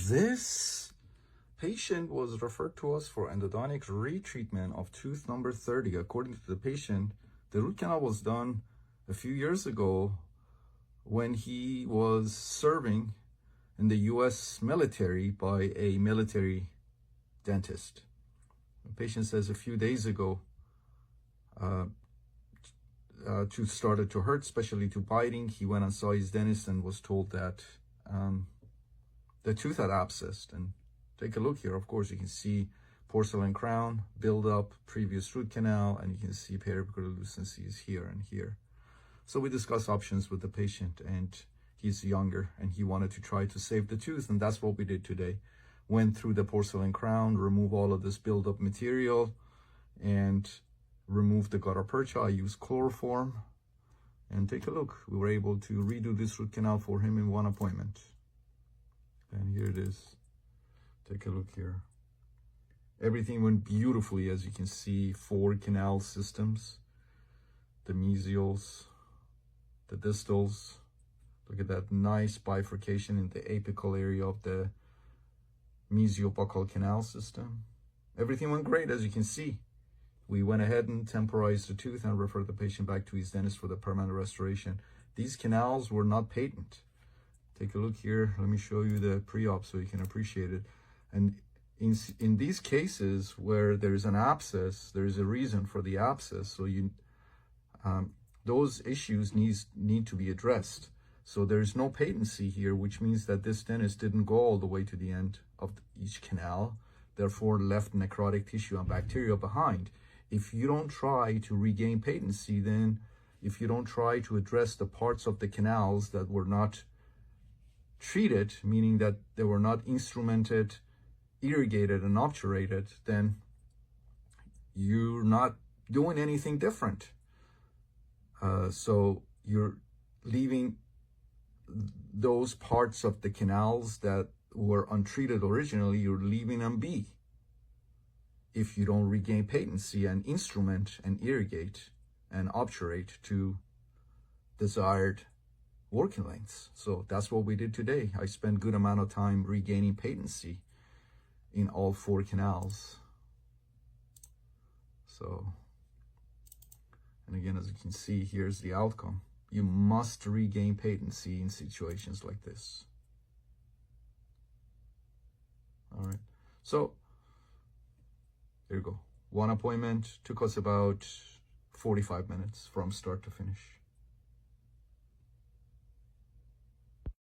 This patient was referred to us for endodontic retreatment of tooth number 30. According to the patient, the root canal was done a few years ago when he was serving in the US military by a military dentist. The patient says a few days ago, tooth started to hurt, especially to biting. He went and saw his dentist and was told that the tooth had abscessed. And take a look here. Of course, you can see porcelain crown, build up, previous root canal, and you can see periapical lucencies here and here. So we discussed options with the patient, and he's younger and he wanted to try to save the tooth, and that's what we did today. Went through the porcelain crown, remove all of this build-up material, and remove the gutta percha. I used chloroform, and take a look. We were able to redo this root canal for him in one appointment. And here it is. Take a look here. Everything went beautifully, as you can see. 4 canal systems, the mesials, the distals. Look at that nice bifurcation in the apical area of the mesiobuccal canal system. Everything went great, as you can see. We went ahead and temporized the tooth and referred the patient back to his dentist for the permanent restoration. These canals were not patent. Take a look here. Let me show you the pre-op so you can appreciate it. And in these cases where there's an abscess, there is a reason for the abscess. So those issues need to be addressed. So there's no patency here, which means that this dentist didn't go all the way to the end of each canal, therefore left necrotic tissue and bacteria behind. If you don't try to regain patency, then if you don't try to address the parts of the canals that were not treated, meaning that they were not instrumented, irrigated, and obturated, then you're not doing anything different. So you're leaving those parts of the canals that were untreated originally, you're leaving them be if you don't regain patency and instrument and irrigate and obturate to desired working lengths. So that's what we did today. I spent a good amount of time regaining patency in all 4 canals. So, and again, as you can see, here's the outcome. You must regain patency in situations like this. All right, so there you go. One appointment took us about 45 minutes from start to finish.